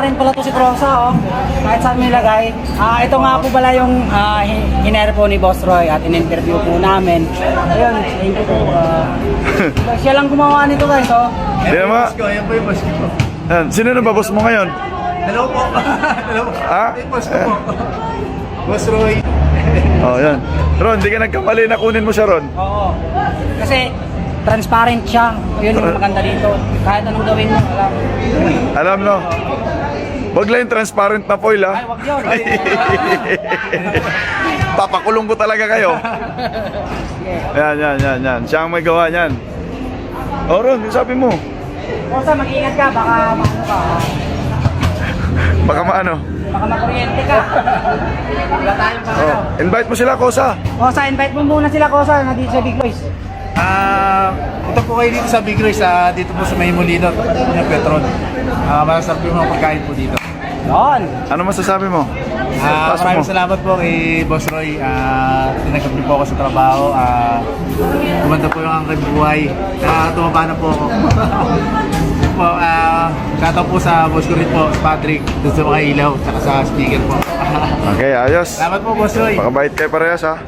transparent pala to si Crosa, oh. Kahit saan mo ilagay. Ito nga po pala yung hinere po ni Boss Roy at in-interview po namin. Ayun, thank you po. Siya lang gumawa nito guys, oh. Di ba? Ayan po yung boss ko. Yan. Sino na ba boss mo ngayon? Hello po. Hello po. Ha? Yung boss ko po. Boss Roy. Oh, yan. Ron, di ka nagkamali na kunin mo siya, Ron. Oo. Kasi transparent siya. Yun yung maganda dito. Kahit anong gawin mo, alam. Alam no? Wag lang yung transparent na foil, Ay, ha? wag yun. Papakulong ko talaga kayo. Yan. Siya ang may gawa niyan. Oh, Ron, yung sabi mo. Crosa, mag-ingat ka. Baka maano ka. Baka maano. Baka makuryente ka. Wala tayong Oh, pangalaw. invite mo sila, Kosa. Kosa, invite mo muna sila, Kosa, na dito sa Big Boys. Punta po kayo dito sa Big Race, dito po sa May Molino, ng Petron. Masasarap yung mga pagkain po dito. Yun. Ano masasabi mo? Pasok mo. Maraming salamat po kay Boss Roy. Tinagap niyo po ako sa trabaho. Kumanda po yung aking buhay. Tumaba na po ako. Po, shoutout po sa boss ko rin po, sa Patrick, dun sa mga ilaw, saka sa speaker po. Okay, ayos. Salamat po, Boss Roy. Pakabait kayo parehas, ha?